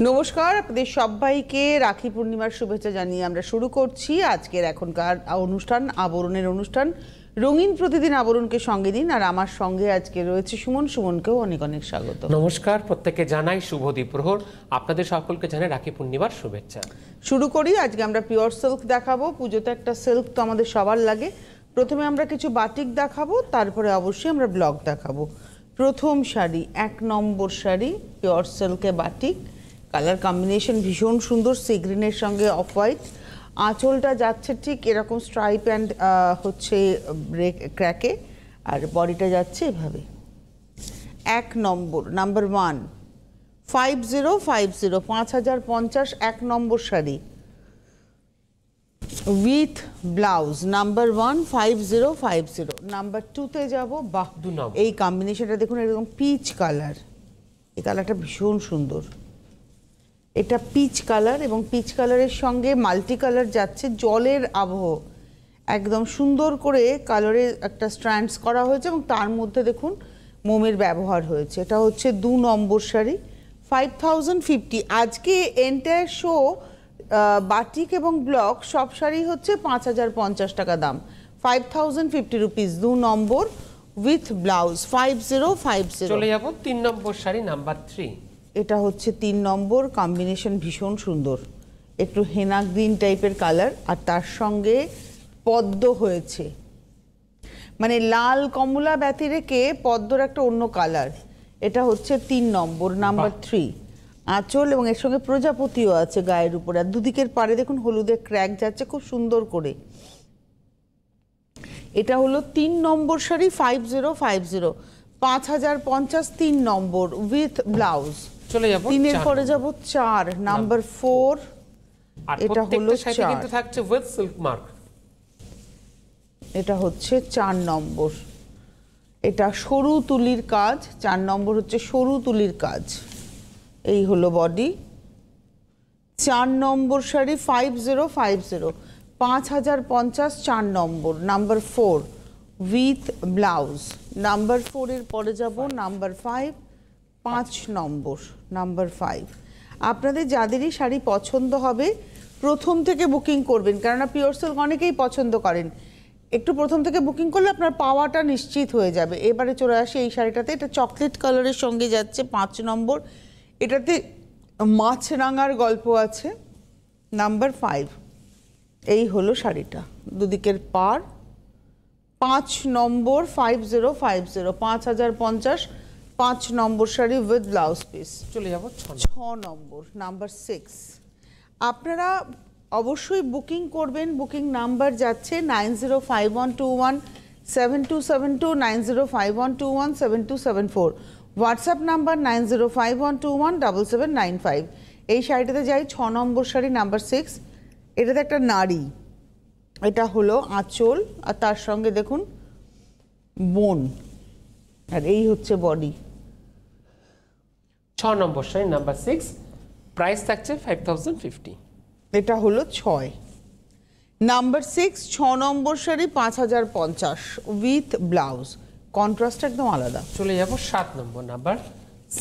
নমস্কার, আপনাদের সবাইকে রাখি পূর্ণিমার শুভেচ্ছা জানিয়ে আমরা শুরু করছি আজকের এখনকার অনুষ্ঠান, আবরণের অনুষ্ঠান। রঙিন প্রতিদিন আবরণকে সঙ্গে দিন। আর আমার সঙ্গে আজকে রয়েছে সুমন। সুমনকেও অনেক অনেক স্বাগত। নমস্কার, প্রত্যেককে জানাই শুভ দ্বীপ্রহর। আপনাদের সকলকে জানাই রাখি পূর্ণিমার শুভেচ্ছা। শুরু করি। আজকে আমরা পিওর সিল্ক দেখাবো। পুজোতে একটা সিল্ক তো আমাদের সবার লাগে। প্রথমে আমরা কিছু বাটিক দেখাবো, তারপরে অবশ্যই আমরা ব্লক দেখাবো। প্রথম শাড়ি, 1 নম্বর শাড়ি, পিওর সিল্কে বাটিক। কালার কম্বিনেশন ভীষণ সুন্দর, সি গ্রিনের সঙ্গে অফ হোয়াইট। আঁচলটা যাচ্ছে ঠিক এরকম স্ট্রাইপ অ্যান্ড হচ্ছে ক্র্যাকে, আর বডিটা যাচ্ছে এভাবে। 1 number, number 1, 5050, 5050, 1 number sari with blouse. Number 1, 5050। Number 2তে যাবো। বাহ, এই কম্বিনেশনটা দেখুন, এরকম পিচ কালার। এই কালারটা ভীষণ সুন্দর। এটা পিচ কালার এবং পিচ কালারের সঙ্গে মাল্টি কালার যাচ্ছে, জলের আবহ। একদম সুন্দর করে কালারে একটা স্ট্র্যান্ডস করা হয়েছে এবং তার মধ্যে দেখুন মোমের ব্যবহার হয়েছে। এটা হচ্ছে 2 নম্বর শাড়ি, 5050। আজকে এন্টায়ার শো বাটিক এবং ব্লক সব শাড়ি হচ্ছে 5050 টাকা দাম, 5050 রুপিস, 2 নম্বর উইথ ব্লাউজ, 5050। চলে যাব 3 নম্বর শাড়ি, নাম্বার 3। এটা হচ্ছে 3 নম্বর, কম্বিনেশন ভীষণ সুন্দর, একটু হেনা গ্রিন টাইপের কালার, আর তার সঙ্গে পদ্ম হয়েছে, মানে লাল কমলা ব্যতি রেখে পদ্মর একটা অন্য কালার। এটা হচ্ছে 3 নম্বর, নাম্বার 3। আঁচল এবং এর সঙ্গে প্রজাপতিও আছে গায়ের উপরে, আর দুদিকের পাড়ে দেখুন হলুদের ক্র্যাক যাচ্ছে খুব সুন্দর করে। এটা হলো 3 নম্বর শাড়ি, 5050, 5050, 3 নম্বর উইথ ব্লাউজ। চলে যাব 3-এর পরে যাব 4, নাম্বার 4। এটা হলো 4, কিন্তু থাকছে উইথ সিল্ক মার্ক। এটা হচ্ছে 4 নম্বর। এটা সরু তুলির কাজ, 4 নম্বর হচ্ছে সরু তুলির কাজ। এই হলো body. 4 number sari, 5050, 5050, 4 number, number 4 with blouse. Number 4-এর পরে যাব নাম্বার 5, 5 নম্বর, নাম্বার 5। আপনাদের যাদেরই শাড়ি পছন্দ হবে প্রথম থেকে বুকিং করবেন, কেননা পিওর সিল্ক অনেকেই পছন্দ করেন। একটু প্রথম থেকে বুকিং করলে আপনার পাওয়াটা নিশ্চিত হয়ে যাবে। এবারে চলে আসি এই শাড়িটাতে। এটা চকলেট কালারের সঙ্গে যাচ্ছে, 5 নম্বর। এটাতে মাছরাঙার গল্প আছে, নাম্বার 5। এই হলো শাড়িটা, দুদিকের পার। 5 নম্বর, 5050, 5050, 5 নম্বর শাড়ি উইথ ব্লাউজ পিস। চলে যাব 6 নম্বর, নাম্বার 6। আপনারা অবশ্যই বুকিং করবেন। বুকিং নাম্বার যাচ্ছে 9051217272, 9051217274। WhatsApp number 9051217795। এই শাড়িটাতে যাই, 6 নম্বর শাড়ি, নাম্বার 6। এটাতে একটা নাড়ি, এটা হলো আঁচল, আর তার সঙ্গে দেখুন বোন, আর এই হচ্ছে বডি। 6 নম্বর শাড়ি, নাম্বার 6, প্রাইস থাকছে 5050। এটা হলো 6 number 6, 6 number sari, 5050 with blouse. Contrast একদম আলাদা। চলে যাব 7 নম্বর, নাম্বার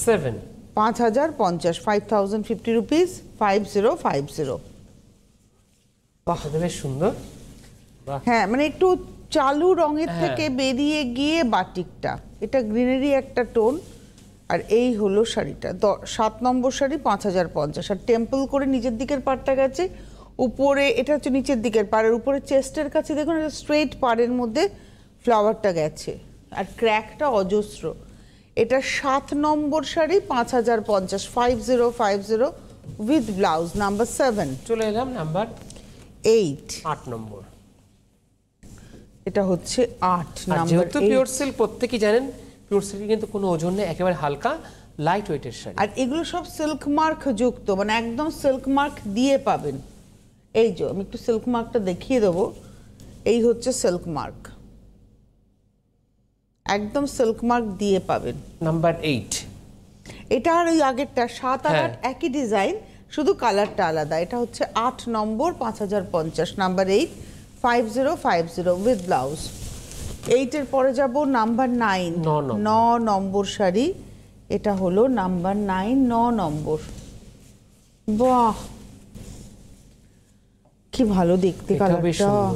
7, 5050, 5050 রুপিস, 5050। বাহ, বেশ সুন্দর। হ্যাঁ, মানে একটু চালু রঙের থেকে বেরিয়ে গিয়ে বাটিকটা, এটা গ্রিনারি একটা টোন। আর এই হলো শাড়িটা, 7 নম্বর শাড়ি, 5050। আর টেম্পল করে নিচের দিকের পাড়টা গেছে উপরে, এটা হচ্ছে নিচের দিকের পাড়ের উপরে চেস্টের কাছে দেখুন, এটা স্ট্রেট পাড়ের মধ্যে ফ্লাওয়ারটা গেছে, আর ক্র্যাকটা অজস্র। এটা 7 নম্বর শাড়ি, 5050, 5050 উইথ ব্লাউজ, নাম্বার 7। চলে এলাম নাম্বার 8, 8 নম্বর। এটা হচ্ছে 8 নাম্বার। যেহেতু পিওর সিল্ক প্রত্যেকেই জানেন, পিওর সিল্ক কিন্তু কোনো ওজন নেই, একেবারে হালকা লাইট ওয়েটের শাড়ি। আর এগুলো সব সিল্ক মার্ক যুক্ত, মানে একদম সিল্ক মার্ক দিয়ে পাবেন। এই যে আমি একটু সিল্ক মার্কটা দেখিয়ে দেবো, এই হচ্ছে সিল্ক মার্ক, একদম সিল্ক মার্ক দিয়ে পাবেন। নাম্বার 8। এটা আর ওই আগেরটা 7 আর 8 একই ডিজাইন, শুধু কালারটা আলাদা। এটা হচ্ছে 8 নম্বর, 5050, নাম্বার 8, 5050 উইথ ব্লাউজ। 8-এর পরে যাব নাম্বার 9, 9 নম্বর শাড়ি। এটা হলো নাম্বার 9, 9 নম্বর। বাহ, কি ভালো দেখতে এটাও বেশ কালারটা। সুন্দর।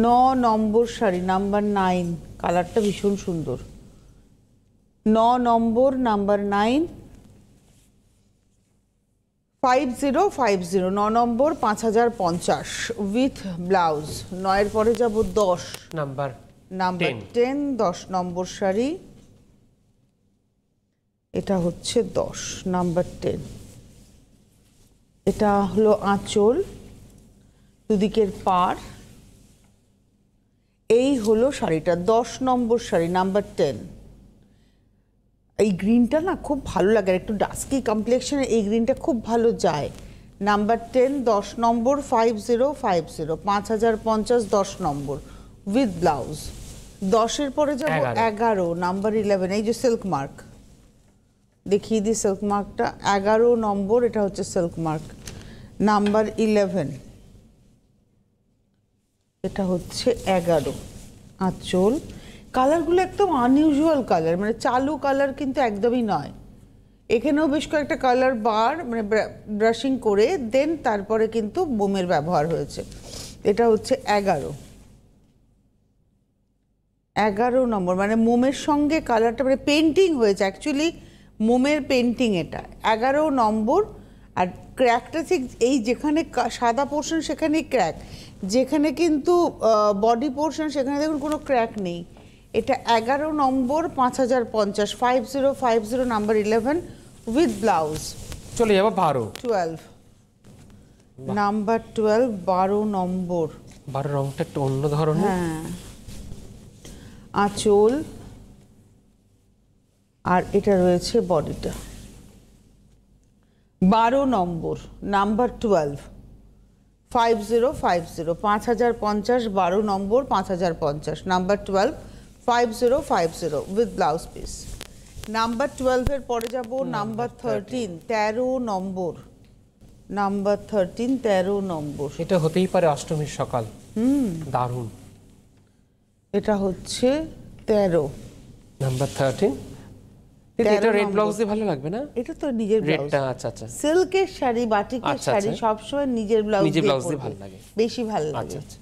9 নম্বর শাড়ি, নাম্বার 9, কালারটা ভীষণ সুন্দর। 9 নম্বর, নাম্বার 9, 5050, 9 নম্বর 5050 উইথ ব্লাউজ। 9 এর পরে যাব 10, নাম্বার নাম্বার 10, 10 নম্বর শাড়ি, এটা হচ্ছে 10, নাম্বার 10। এটা হলো আঁচল, দুদিকের পাড়, এই হলো শাড়িটা, 10 নম্বর শাড়ি, নাম্বার 10। এই গ্রিনটা না খুব ভালো লাগে, আর একটু ডাস্কি কমপ্লেক্সনে এই গ্রিনটা খুব ভালো যায়। Number 10, 10 number, 5050, 5050, 10 number with blouse. 10-এর পরে যাব 11, নাম্বার 11, এই যে সিল্ক মার্ক, দেখিয়ে দিই সিল্ক মার্কটা, 11 নম্বর, এটা হচ্ছে সিল্ক মার্ক, নাম্বার 11, এটা হচ্ছে 11। আঁচল, কালারগুলো একদম আনইউজুয়াল কালার, মানে চালু কালার কিন্তু একদমই নয়। এখানেও বেশ কয়েকটা কালার বার মানে ব্রাশিং করে দেন তারপরে কিন্তু মোমের ব্যবহার হয়েছে। এটা হচ্ছে 11 নম্বর, মানে মোমের সঙ্গে কালারটা মানে পেন্টিং হয়েছে, অ্যাকচুয়ালি মোমের পেন্টিং এটা। 11 নম্বর। আর ক্র্যাকটা ঠিক এই যেখানে সাদা পোর্শন সেখানেই ক্র্যাক, যেখানে কিন্তু বডি পোর্শন সেখানে দেখুন কোনো ক্র্যাক নেই। এটা 11 নম্বর, 5050, 5050, নাম্বার 11 উইথ ব্লাউজ। চলে যাবো 12, নাম্বার 12, 12 নম্বর। 12 রংটা একটু অন্য ধরনের। হ্যাঁ, আঁচল, আর এটা রয়েছে বডিটা। 12 number, number 12, 5050, 5050, 12 number, 5050, number 12, 5050 with blouse piece. Number 12-এর পরে যাব নাম্বার 13, 13 নম্বর, নাম্বার 13, 13 নম্বর। এটা হতেই পারে অষ্টমীর সকাল। দারুণ। এটা হচ্ছে 13, নাম্বার 13। এটা রেড ব্লাউজ দিয়ে ভালো লাগবে না? এটা তো নিজের ব্লাউজ। রেডটা আচ্ছা আচ্ছা। সিল্কের শাড়ি, বাটিকের শাড়ি সবসময় নিজের ব্লাউজ দিয়ে ভালো লাগে, বেশি ভালো লাগে। আচ্ছা আচ্ছা।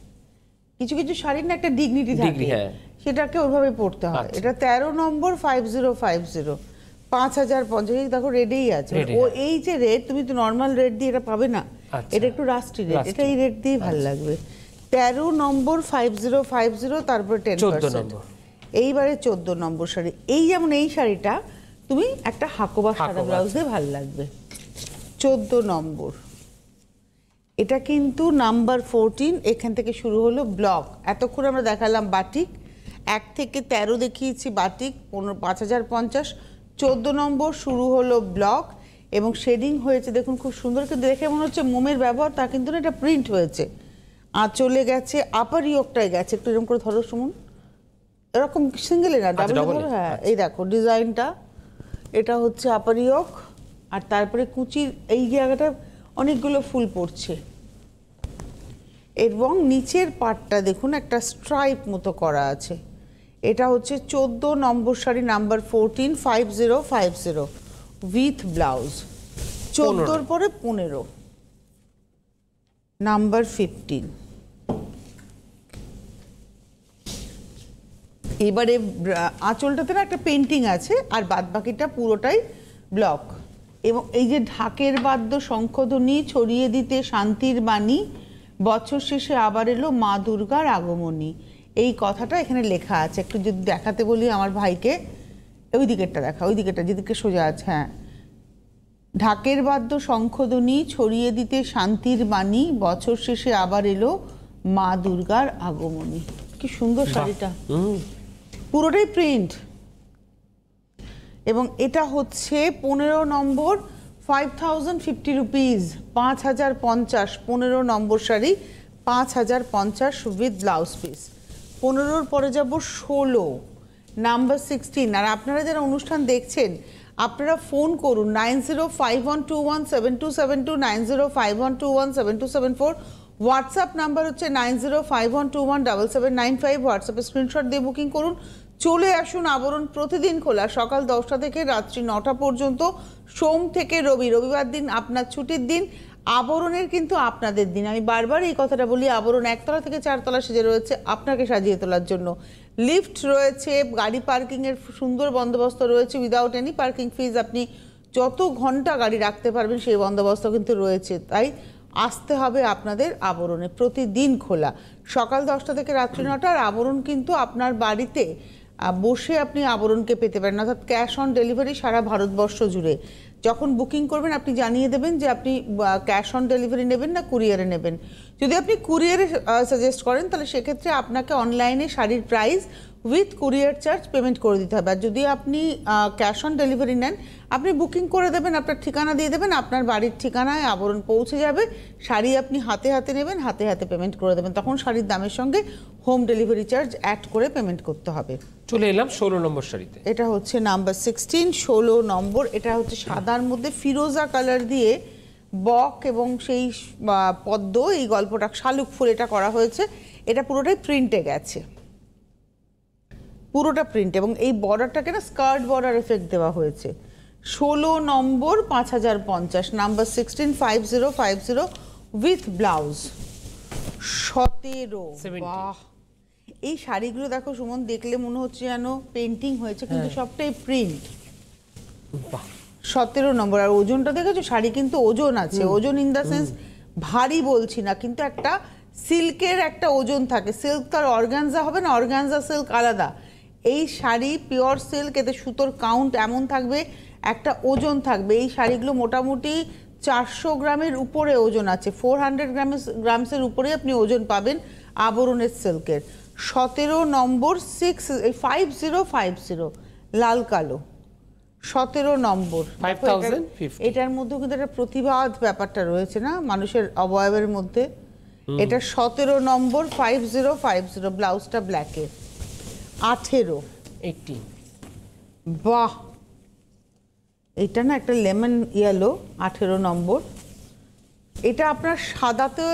কিছু কিছু শাড়ির না একটা ডিগনিটি থাকে, সেটাকে ওইভাবে পড়তে হয়। এটা 13 নম্বর, 5050, 5050, দেখো রেডেই আছে। ও এই যে রেড, তুমি তো নর্মাল রেড দিয়ে এটা পাবে না, এটা একটু রাস্টি রেড, এটা এই রেড দিয়ে ভালো লাগবে। 13 নম্বর, 5050, তারপরে 10%। এইবারে 14 নম্বর শাড়ি, এই যেমন এই শাড়িটা তুমি একটা হাকোবা সাদা ব্লাউজ দিয়ে ভালো লাগবে। 14 নম্বর, এটা কিন্তু নাম্বার 14, এখান থেকে শুরু হলো ব্লক। এতক্ষণ আমরা দেখালাম বাটিক, 1 থেকে 13 দেখিয়েছি বাটিক, 5050, 14 নম্বর শুরু হলো ব্লক, এবং শেডিং হয়েছে দেখুন খুব সুন্দর, কিন্তু দেখে মনে হচ্ছে মোমের ব্যবহার, তা কিন্তু না, এটা প্রিন্ট হয়েছে। চলে গেছে আপার ইয়োগটায় গেছে, একটু এরকম করে ধরো সুমন, এরকম সিঙ্গেলে না, ডাবল ধরো। হ্যাঁ, এই দেখো ডিজাইনটা, এটা হচ্ছে আপার ইয়োগ, আর তারপরে কুচির এই জায়গাটা অনেকগুলো ফুল পড়ছে, এবং নিচের পাটটা দেখুন একটা স্ট্রাইপ মতো করা আছে। এটা হচ্ছে 14 নম্বর শাড়ি, নাম্বার 14, 5050 উইথ ব্লাউজ। 14-র পরে 15, নাম্বার 15। এবারে আঁচলটাতে না একটা পেন্টিং আছে, আর বাদবাকিটা পুরোটাই ব্লক। এবং এই যে ঢাকের বাদ্য শঙ্খধ্বনি ছড়িয়ে দিতে শান্তির বাণী, বছর শেষে আবার এলো মা দুর্গার আগমনী, এই কথাটা এখানে লেখা আছে। একটু যদি দেখাতে বলি আমার ভাইকে, ওই দিকেরটা দেখা, ওই দিকেরটা যেদিকে সোজা আছে। হ্যাঁ, ঢাকের বাদ্য শঙ্খধ্বনি ছড়িয়ে দিতে শান্তির বাণী, বছর শেষে আবার এলো মা দুর্গার আগমনী। কি সুন্দর শাড়িটা, পুরোটাই প্রিন্ট। এবং এটা হচ্ছে 15 number, 5050 rupees, 5050, 15 number sari, 5050 with blouse piece. 15-র পরে যাব 16, নাম্বার 16। আর আপনারা যারা অনুষ্ঠান দেখছেন, আপনারা ফোন করুন 9051217272, 9051217274। হোয়াটসঅ্যাপ নাম্বার হচ্ছে 9051217795। হোয়াটসঅ্যাপে স্ক্রিনশট দিয়ে বুকিং করুন। চলে আসুন, আবরণ প্রতিদিন খোলা সকাল 10টা থেকে রাত্রি 9টা পর্যন্ত, সোম থেকে রবিবার দিন আপনার ছুটির দিন। আবরণের কিন্তু আপনাদের দিন, আমি বারবার এই কথাটা বলি, আবরণ 1তলা থেকে 4তলা সেজে রয়েছে আপনাকে সাজিয়ে তোলার জন্য। লিফট রয়েছে, গাড়ি পার্কিংয়ের সুন্দর বন্দোবস্ত রয়েছে, উইদাউট এনি পার্কিং ফিজ। আপনি যত ঘন্টা গাড়ি রাখতে পারবেন সেই বন্দোবস্ত কিন্তু রয়েছে। তাই আসতে হবে আপনাদের আবরণে, প্রতিদিন খোলা সকাল 10টা থেকে রাত্রি 9টা। আর আবরণ কিন্তু আপনার বাড়িতে বসে আপনি আবরণকে পেতে পারেন, অর্থাৎ ক্যাশ অন ডেলিভারি সারা ভারতবর্ষ জুড়ে। যখন বুকিং করবেন আপনি জানিয়ে দেবেন যে আপনি ক্যাশ অন ডেলিভারি নেবেন না কুরিয়ারে নেবেন। যদি আপনি কুরিয়ারে সাজেস্ট করেন তাহলে সেক্ষেত্রে আপনাকে অনলাইনে শাড়ির price with courier charge payment করে দিতে হবে। আর যদি আপনি ক্যাশ অন ডেলিভারি নেন, আপনি বুকিং করে দেবেন, আপনার ঠিকানা দিয়ে দেবেন, আপনার বাড়ির ঠিকানায় আবরণ পৌঁছে যাবে। শাড়ি আপনি হাতে হাতে নেবেন, হাতে হাতে পেমেন্ট করে দেবেন, তখন শাড়ির দামের সঙ্গে হোম ডেলিভারি চার্জ অ্যাড করে পেমেন্ট করতে হবে। চলে এলাম 16 নম্বর শাড়িতে। এটা হচ্ছে নাম্বার 16, 16 নম্বর। এটা হচ্ছে সাদার মধ্যে ফিরোজা কালার দিয়ে বক এবং সেই পদ্ম, এই গল্পটা শালুক ফুল এটা করা হয়েছে। এটা পুরোটাই প্রিন্টে গেছে, পুরোটা প্রিন্ট, এবং এই বর্ডারটাকে না স্কার্ট বর্ডার এফেক্ট দেওয়া হয়েছে। 16 নম্বর 5050, নাম্বার 16 5050 উইথ ব্লাউজ 17। বাহ, এই শাড়িগুলো দেখো সুমন, দেখলে মনে হচ্ছে যেন পেন্টিং হয়েছে, কিন্তু সবটাই প্রিন্ট। 17 নম্বর। আর ওজনটা দেখেছো, শাড়ি কিন্তু ওজন আছে, ওজন ইন দ্য সেন্স ভারী বলছি না, কিন্তু একটা সিল্কের একটা ওজন থাকে। সিল্ক তো আর অর্গানজা হবে না, অর্গানজা সিল্ক আলাদা। এই শাড়ি পিওর সিল্ক, এতে সুতোর কাউন্ট এমন থাকবে, একটা ওজন থাকবে। এই শাড়িগুলো মোটামুটি 400 গ্রামের উপরে ওজন আছে, 400 গ্রামসের উপরে আপনি ওজন পাবেন আবরণের সিল্কের। 17 নম্বর 5050 লাল কালো, 17 নম্বর। 5050। এটার মধ্যে কিন্তু একটা প্রতিবাদ ব্যাপারটা রয়েছে না মানুষের অবয়বের মধ্যে। এটা 17 নম্বর 5050, ব্লাউজটা ব্ল্যাকের। 18। বাহ, এটা না একটা লেমন ইয়েলো, 18 নম্বর। এটা আপনার সাদাতে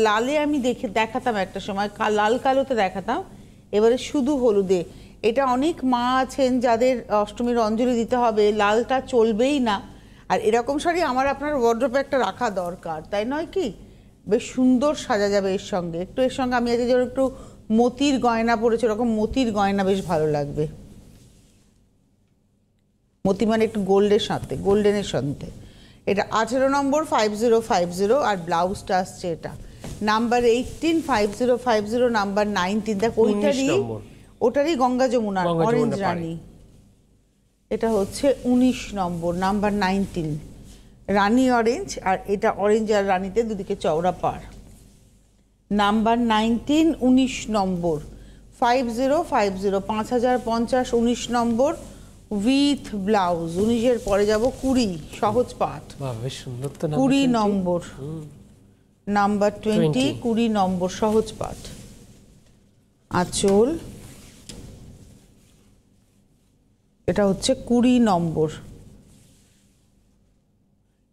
লালে আমি দেখাতাম একটা সময়, লাল কালোতে দেখাতাম, এবারে শুধু হলুদে। এটা অনেক মা আছেন যাদের অষ্টমীর অঞ্জলি দিতে হবে, লালটা চলবেই না। আর এরকম শাড়ি আমার আপনার ওয়ার্ড্রোবে একটা রাখা দরকার, তাই নয় কি? বেশ সুন্দর সাজা যাবে এর সঙ্গে। এর সঙ্গে আমি আজকে যেন একটু মতির গয়না পরেছি, ওরকম মতির গয়না বেশ ভালো লাগবে। মতি মানে একটু গোল্ডের সাথে, গোল্ডেনের সাথে। এটা 18 নম্বর 5050, আর ব্লাউজটা আসছে এটা নাম্বার 18 5050, নাম্বার 19। দেখ ওটারই গঙ্গা যমুনা অরেঞ্জ রানী। এটা হচ্ছে 19 নম্বর, নাম্বার 19 রানী অরেঞ্জ, আর এটা অরেঞ্জ আর রানীতে দুদিকে চওড়া পাড়। Number 19 19 number 5050, 5050, 19 number with blouse. 19-এর পরে যাব 20 সহজ পাঠ, 20 নম্বর, নাম্বার 20 20 নম্বর সহজ পাঠ। আঁচল, এটা হচ্ছে 20 নম্বর।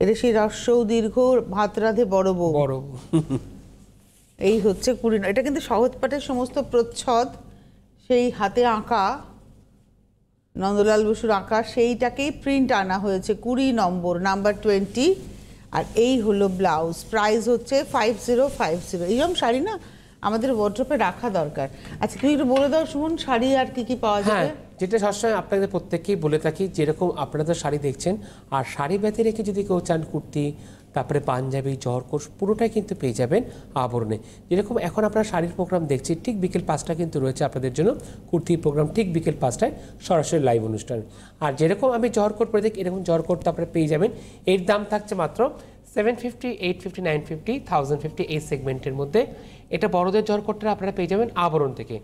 এটা সেই হ্রস্ব দীর্ঘ ভাত রাধে বড় বউ, এই হচ্ছে 20। এটা কিন্তু সহজ পাঠের সমস্ত প্রচ্ছদ সেই হাতে আঁকা, নন্দলাল বসুর আঁকা, সেইটাকেই প্রিন্ট আনা হয়েছে। 20 নম্বর, নাম্বার 20। আর এই হলো ব্লাউজ। প্রাইস হচ্ছে 5050। এইরকম শাড়ি না আমাদের ওয়ার্ড্রোবে রাখা দরকার। আচ্ছা তুমি একটু বলে দাও সুমন, শাড়ি আর কি কি পাওয়া যাবে? যেটা সবসময় আপনাদের প্রত্যেককেই বলে থাকি, যেরকম আপনারা শাড়ি দেখছেন, আর শাড়ি ব্যতি রেখে যদি কেউ চান কুর্তি, তারপরে পাঞ্জাবি, জহরকোট, পুরোটাই কিন্তু পেয়ে যাবেন আবরণে। যেরকম এখন আপনারা শাড়ির প্রোগ্রাম দেখছি, ঠিক বিকেল 5টা কিন্তু রয়েছে আপনাদের জন্য কুর্তির প্রোগ্রাম, ঠিক বিকেল 5টায় সরাসরি লাইভ অনুষ্ঠান। আর যেরকম আমি জহরকোট পরে দেখি, এরকম জহরকোট আপনারা পেয়ে যাবেন। এর দাম থাকছে মাত্র 750, 850, 950, 1050 এই সেগমেন্টের মধ্যে। এটা বড়দের জহরকোটটা আপনারা পেয়ে যাবেন আবরণ থেকে।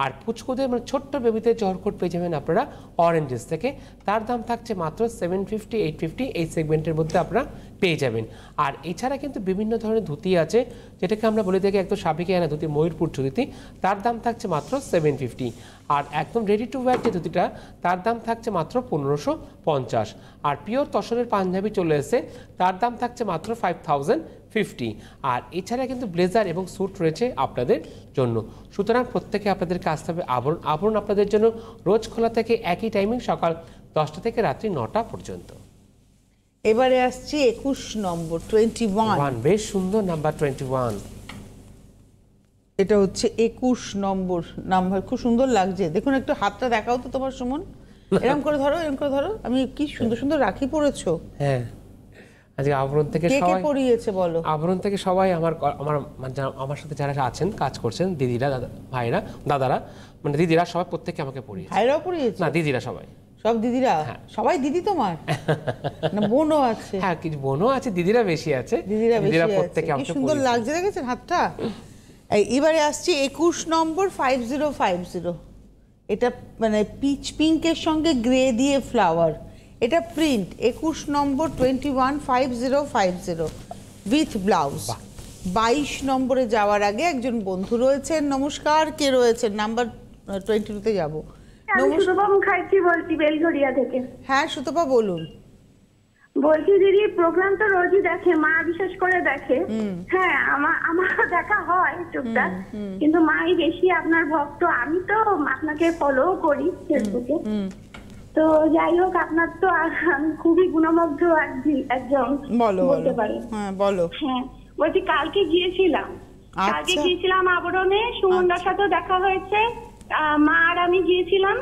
আর পুচকুদের মানে ছোট্ট বেবিদের জহরকোট পেয়ে যাবেন আপনারা অরেঞ্জেস থেকে। তার দাম থাকছে মাত্র 750, 850 এই সেগমেন্টের মধ্যে আপনারা পেয়ে যাবেন। আর এছাড়া কিন্তু বিভিন্ন ধরনের ধুতি আছে, যেটাকে আমরা বলে থাকি একদম সাবেকি আনা ধুতি, ময়ূরপুর ধুতি, তার দাম থাকছে মাত্র 750। আর একদম রেডি টু ওয়্যার যে ধুতিটা, তার দাম থাকছে মাত্র 1550। আর পিওর তসরের পাঞ্জাবি চলে এসে, তার দাম থাকছে মাত্র 5050 50। আর এছাড়া কিন্তু ব্লেজার এবং স্যুট রয়েছে আপনাদের জন্য। সুতরাং প্রত্যেকে আপনাদেরকে আসতে হবে আবরণ। আবরণ আপনাদের জন্য রোজ খোলা থেকে একই টাইমিং সকাল 10টা থেকে রাত্রি 9টা পর্যন্ত। এবারে আসছি 21 নম্বর 21। বেশ সুন্দর নাম্বার 21। এটা হচ্ছে 21 নম্বর নাম্বার, খুব সুন্দর লাগছে। দেখুন একটু হাতটা দেখাও তো তোমার সুমন, এরকম করে ধরো, এরকম করে ধরো। আমি কি সুন্দর সুন্দর রাখি পরেছো। হ্যাঁ, আজকে আবরণ থেকে কে কে সবাই পরিয়েছে বলো? আবরণ থেকে সবাই আমার সাথে যারা আছেন কাজ করছেন, দিদিরা, ভাইরা, দাদারা, মানে দিদিরা সবাই প্রত্যেকে আমাকে পরিয়েছে। ভাইরাও পরিয়েছে? না, দিদিরা সবাই। সব দিদিরা? সবাই দিদি তোমার? না বোনও আছে? হ্যাঁ, কিছু বোনও আছে, দিদিরা বেশি আছে। দিদিরা প্রত্যেকে কি আমাকে সুন্দর লাগছে, দেখেছেন হাতটা। এবারে আসছি 21 নম্বর 5050। এটা মানে পিচ পিঙ্কের সঙ্গে গ্রে দিয়ে ফ্লাওয়ার, এটা প্রিন্ট। 21 number 215050 with blouse. 22 নম্বরে যাওয়ার আগে একজন বন্ধু রয়েছেন। নমস্কার, কে রয়েছেন? নাম্বার 22-তে যাব। সুতপা মুখার্জি বলছি, বেলঘরিয়া থেকে। হ্যাঁ সুতপা বলুন। বলছি দিদি, প্রোগ্রাম তো রোজই দেখে, মা বিশেষ করে দেখে। হ্যাঁ, আমার দেখা হয় টুকটাক, কিন্তু মাই বেশি আপনার ভক্ত। আমি তো আপনাকে ফলো করি ফেসবুকে। তো যাই হোক, আপনার তো আমি খুবই গুণমুগ্ধ একজন বলতে পারি। হ্যাঁ বলো। হ্যাঁ, বলছি কালকে গিয়েছিলাম আবরণে, সুমনদার সাথেও দেখা হয়েছে, মা আর আমি গিয়েছিলাম।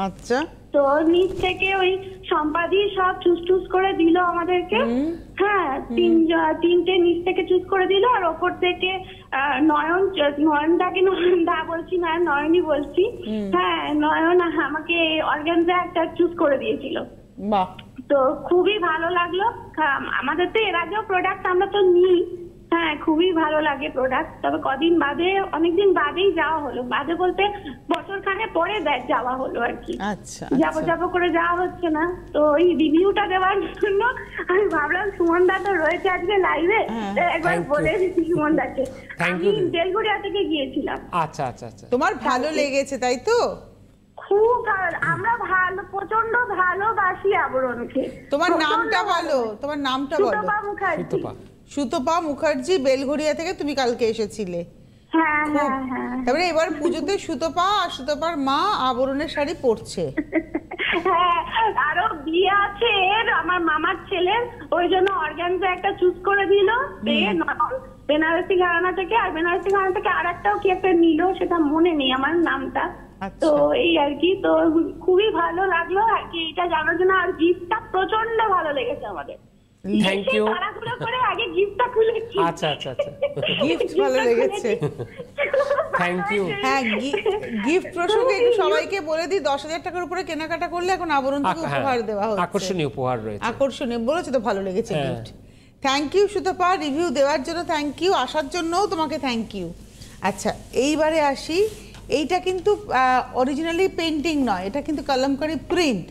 আচ্ছা। তো নিচ থেকে ওই সম্পাদি সব চুস করে দিল আমাদেরকে। হ্যাঁ, তিনটে নিচ থেকে চুজ করে দিল, আর ওপর থেকে নয়নদাকে নয়নদা বলছি, নয়নই বলছি। হ্যাঁ, নয়ন আমাকে অর্গানজা একটা চুজ করে দিয়েছিল। বাহ, তো খুবই ভালো লাগলো। আমাদের তো এর আগেও প্রোডাক্ট আমরা তো নিই। হ্যাঁ, খুবই ভালো লাগে প্রোডাক্ট। তবে কদিন বাদে, অনেকদিন বাদেই যাওয়া হলো, বাদে বলতে বছর খানে পরে যাওয়া হলো আর কি। আচ্ছা, যাবো করে যাওয়া হচ্ছে না। তো ওই রিভিউটা দেওয়ার জন্য আমি ভাবলাম সুমন দা তো রয়েছে আজকে লাইভে, একবার বলে দিচ্ছি সুমন দাকে। আমি বেলঘরিয়া থেকে গিয়েছিলাম। আচ্ছা আচ্ছা আচ্ছা। তোমার ভালো লেগেছে তাই তো? খুব ভালো, আমরা প্রচন্ড ভালোবাসি আবরণকে। তোমার নামটা বলো, তোমার নামটা বলো। সুতপা মুখার্জি। সুতপা মুখার্জি, বেলঘরিয়া থেকে তুমি কালকে এসেছিলে। হ্যাঁ হ্যাঁ হ্যাঁ। তারপরে এবার পুজোতে সুতপা আর সুতপার মা আবরণের শাড়ি পরছে। হ্যাঁ, আরো বিয়ে আছে আমার মামার ছেলের, ওই জন্য অর্গানজা একটা চুজ করে দিল বেনারসি ঘরানা থেকে। আর বেনারসি ঘরানা থেকে আর একটাও কি একটা নিল, সেটা মনে নেই আমার নামটা। তো এই আর কি, তো খুবই ভালো লাগলো আর কি এটা জানার জন্য। আর গিফটটা প্রচন্ড ভালো লেগেছে আমাদের। Thank you. আগে গিফটটা খুলেছি। আচ্ছা আচ্ছা আচ্ছা, গিফট ভালো লেগেছে। Thank you. হ্যাঁ, গিফট প্রসঙ্গে একটু সবাইকে বলে দিই, 10,000 টাকার উপরে কেনাকাটা করলে এখন আবরণ থেকে উপহার দেওয়া হচ্ছে। আকর্ষণীয় উপহার রয়েছে। আকর্ষণীয় বলেছে তো, ভালো লেগেছে gift. Thank you Sutapa, review দেওয়ার জন্য থ্যাংক ইউ, আসার জন্যও তোমাকে থ্যাংক ইউ। আচ্ছা, এইবারে আসি। এইটা কিন্তু অরিজিনালি পেন্টিং নয়, এটা কিন্তু কলমকারি প্রিন্ট।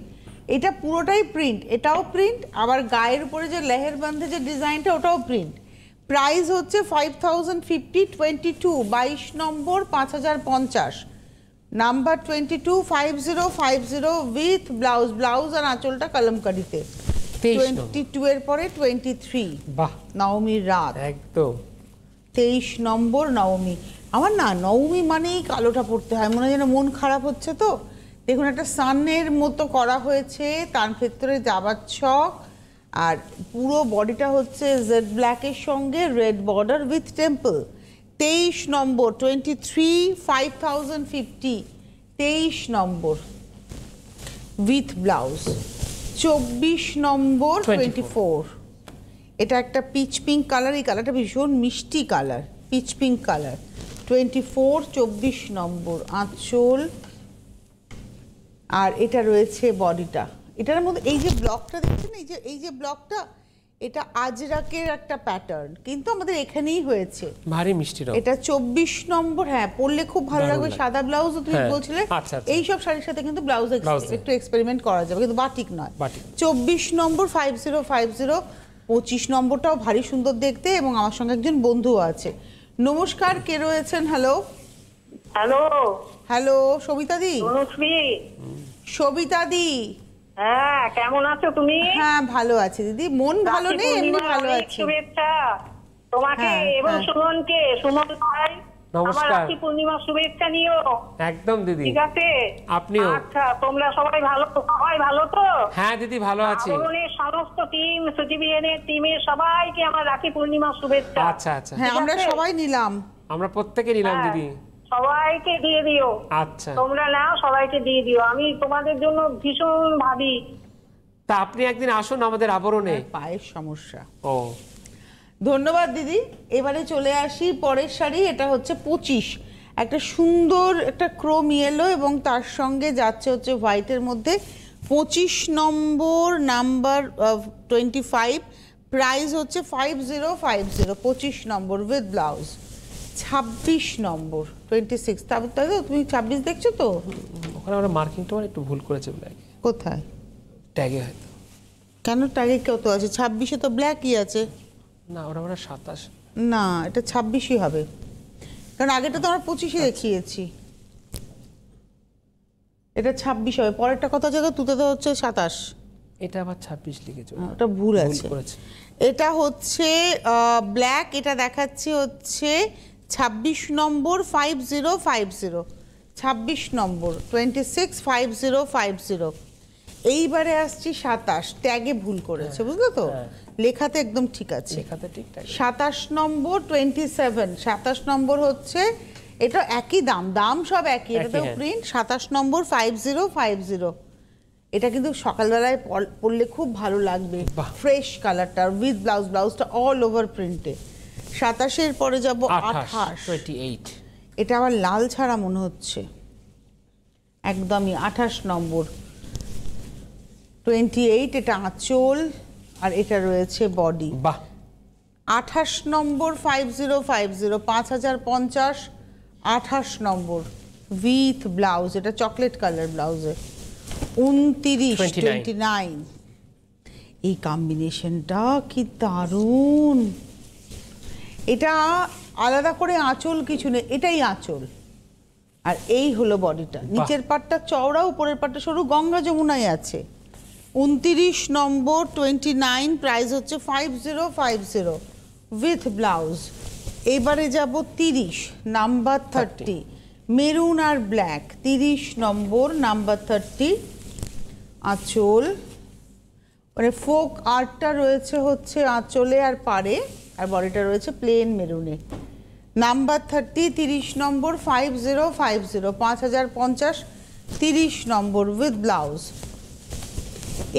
এটা পুরোটাই প্রিন্ট, এটাও প্রিন্ট, আবার গায়ের উপরে যে লেহের বান্ধে যে ডিজাইনটা ওটাও প্রিন্ট। প্রাইস হচ্ছে 5050, 22 নম্বর 5050, নাম্বার 225050 উইথ ব্লাউজ আর আঁচলটা কলমকারিতে। 22 এর পরে 23। বাহ, নবমীর রাত একদম। 23 নম্বর নবমী। আমার না নবমী মানেই কালোটা পড়তে হয়, মনে হয় যেন মন খারাপ হচ্ছে। তো দেখুন, একটা সানের মতো করা হয়েছে, তার ভেতরে যাবার ছক, আর পুরো বডিটা হচ্ছে জেড ব্ল্যাকের সঙ্গে red border with temple. 23 number 23 5050, 23 number with blouse. 24 নম্বর 24। এটা একটা পিচ পিঙ্ক কালার, এই কালারটা ভীষণ মিষ্টি কালার, পিচ পিঙ্ক কালার। 24 24 নম্বর আঁচল, আর এটা রয়েছে বডিটা। এটার মধ্যে এই যে ব্লকটা দেখছেন, এই যে ব্লকটা, এটা আজরাকের একটা প্যাটার্ন, কিন্তু আমাদের এখানেই হয়েছে। ভারী মিষ্টি রং। এটা 24 নম্বর। হ্যাঁ, পরলে খুব ভালো লাগবে। সাদা ব্লাউজ তুমি বলছিলে, এই সব শাড়ির সাথে কিন্তু ব্লাউজ একটু এক্সপেরিমেন্ট করা যাবে, কিন্তু বাটিক নয়। 24 নম্বর 5050। 25 নম্বরটাও ভারী সুন্দর দেখতে, এবং আমার সঙ্গে একজন বন্ধু আছে। নমস্কার, কে রয়েছেন? হ্যালো হ্যালো হ্যালো, সবিতা দি। সবিতা দি, হ্যাঁ, কেমন আছো তুমি? হ্যাঁ ভালো আছি দিদি, মন ভালো নেই, এমনি ভালো আছি। শুভেচ্ছা। তোমাকে হ্যাঁ, এবং হ্যাঁ। সুমন ভাই আমার নমস্কার। রাখি পূর্ণিমা শুভেচ্ছা নিও। একদম দিদি, ঠিক আছে, আপনিও। আচ্ছা তোমরা সবাই ভালো তো? হ্যাঁ দিদি, ভালো আছি। আবরণের সমস্ত টিম, সুজিবিএনের টিমের সবাইকে আমার রাখি পূর্ণিমা শুভেচ্ছা। আচ্ছা আচ্ছা, হ্যাঁ, আমরা আছে? সবাই নিলাম। আমরা প্রত্যেকে নিলাম হ্যাঁ, দিদি। সবাইকে দিয়ে দিও। আচ্ছা, তোমরা নাও, সবাইকে দিয়ে দিও। আমি তোমাদের জন্য ভীষণ ভাবি। তা আপনি একদিন আসুন আমাদের আবরণে। পায়ের সমস্যা। ও ধন্যবাদ দিদি। এবারে চলে আসি পরের শাড়ি। এটা হচ্ছে 25, একটা সুন্দর একটা ক্রোম ইয়েলো এবং তার সঙ্গে যাচ্ছে হচ্ছে হোয়াইটের মধ্যে। 25 নম্বর, নাম্বার 25, প্রাইস হচ্ছে 5050। 25 নম্বর উইথ ব্লাউজ। 26 নম্বর 26, তাই তো? তুমি 26 দেখছো তো? ওখানে আমরা মার্কিংটা একটু ভুল করেছে, ব্ল্যাক কোথায়? ট্যাগে হয়তো। কেন ট্যাগে কত আছে? 26-এ তো ব্ল্যাকই আছে। না, ওরা আমরা 27। না, এটা 26ই হবে, কারণ আগেটা তো আমরা 25-এ দেখিয়েছি। এটা 26 হবে। পরেরটা কত জায়গায় তুতে তো হচ্ছে 27। এটা আবার 26 লিখেছে, ওটা ভুল আছে। করেছে। এটা হচ্ছে ব্ল্যাক, এটা দেখাচ্ছে হচ্ছে 26 নম্বর 5050। 26 নম্বর 265050। এইবারে আসছি 27, ট্যাগে ভুল করেছে, বুঝলো তো? লেখাতে একদম ঠিক আছে। লেখাতে ঠিকঠাক। 27 নম্বর 27। 27 নম্বর হচ্ছে, এটা একই দাম সব একই, এটাতেও হ্যাঁ। প্রিন্ট। 27 নম্বর 5050। এটা কিন্তু সকালবেলায় পরলে খুব ভালো লাগবে। বাহ। ফ্রেশ কালারটা উইথ ব্লাউজ, ব্লাউজটা অল ওভার প্রিন্টে। 27-এর পরে যাব 28। 28। এটা আবার লাল ছাড়া মনে হচ্ছে, একদমই 28 নম্বর 28। এটা আঁচল আর এটা রয়েছে বডি। বাহ। 28 নম্বর 5050, 5050। 28 নম্বর উইথ ব্লাউজ, এটা চকলেট কালার ব্লাউজে। 29 29। এই কম্বিনেশনটা কি দারুণ! এটা আলাদা করে আঁচল কিছু নেই, এটাই আঁচল। আর এই হলো বডিটা। নিচের পাটটা চওড়া, উপরের পাটটা সরু, গঙ্গা যমুনায় আছে। 29 নম্বর 29, প্রাইস হচ্ছে 5050 উইথ ব্লাউজ। এবারে যাব 30 নাম্বার 30, মেরুন আর ব্ল্যাক। 30 নম্বর নাম্বার 30, আঁচল, মানে ফোক আর্টটা রয়েছে হচ্ছে আঁচলে আর পাড়ে, আর বডিটা রয়েছে প্লেন মেরুনে। Number 30, 30 number 5050, 5050। 30 number with blouse.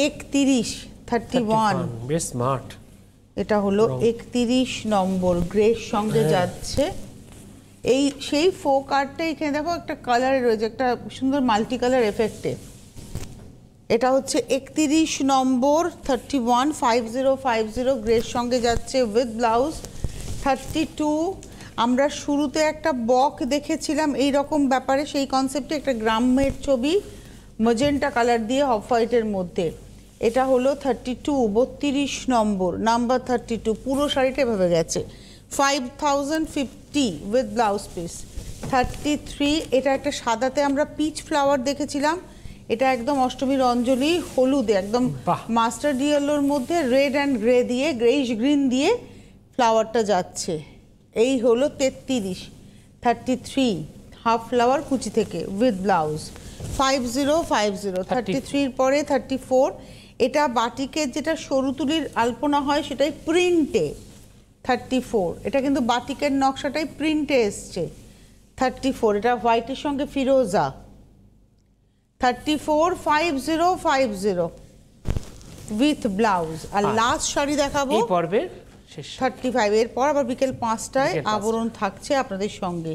31 31, বেশ স্মার্ট। এটা হলো 31 নম্বর, গ্রের সঙ্গে যাচ্ছে। এই সেই ফোক আর্টটা এখানে দেখো একটা কালারে রয়েছে, একটা সুন্দর মাল্টি কালার এফেক্টে। এটা হচ্ছে 31 নম্বর 31, 5050, গ্রের সঙ্গে যাচ্ছে উইথ ব্লাউজ। 32, আমরা শুরুতে একটা বক দেখেছিলাম এই রকম ব্যাপারে, সেই কনসেপ্টে একটা গ্রামের ছবি ম্যাজেন্টা কালার দিয়ে অফ হোয়াইটের মধ্যে। এটা হলো 32, 32 নম্বর নাম্বার 32। পুরো শাড়িটা এভাবে গেছে 5050 উইথ ব্লাউজ পিস। 33, এটা একটা সাদাতে আমরা পিচ ফ্লাওয়ার দেখেছিলাম, এটা একদম অষ্টমীর অঞ্জলি হলুদে, একদম বাহ। মাস্টার্ড ইয়েলোর মধ্যে রেড অ্যান্ড গ্রে দিয়ে, গ্রেইশ গ্রিন দিয়ে ফ্লাওয়ারটা যাচ্ছে। এই হলো 33, 33 হাফ ফ্লাওয়ার কুচি থেকে উইথ ব্লাউজ। 5050। 33-র পরে 34, এটা বাটিকের যেটা সরু তুলির আলপনা হয় সেটাই প্রিন্টে। 34, এটা কিন্তু বাটিকের নকশাটাই প্রিন্টে এসছে। 34, এটা হোয়াইটের সঙ্গে ফিরোজা। 34, 5050 উইথ ব্লাউজ। আর লাস্ট শাড়ি দেখাবো এই পর্বের শেষ। 35। এরপর আবার বিকেল 5টায় বিকেল 5টায়। আবরণ থাকছে আপনাদের সঙ্গে।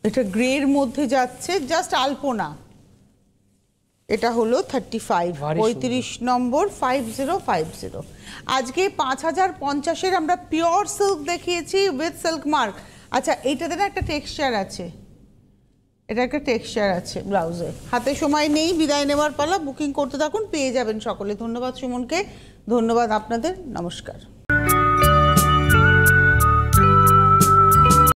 এটা গ্রের মধ্যে যাচ্ছে, জাস্ট আলপনা। এটা হলো 35, ভারী 35 নম্বর 5050। আজকে 5050-এর আমরা পিওর সিল্ক দেখিয়েছি উইথ সিল্ক মার্ক। আচ্ছা, এইটাতে না একটা টেক্সচার আছে, এটা একটা টেক্সচার আছে ব্লাউজে। হাতে সময় নেই, বিদায় নেওয়ার পালা। বুকিং করতে থাকুন, পেয়ে যাবেন সকলে। ধন্যবাদ সুমনকে, ধন্যবাদ আপনাদের, নমস্কার।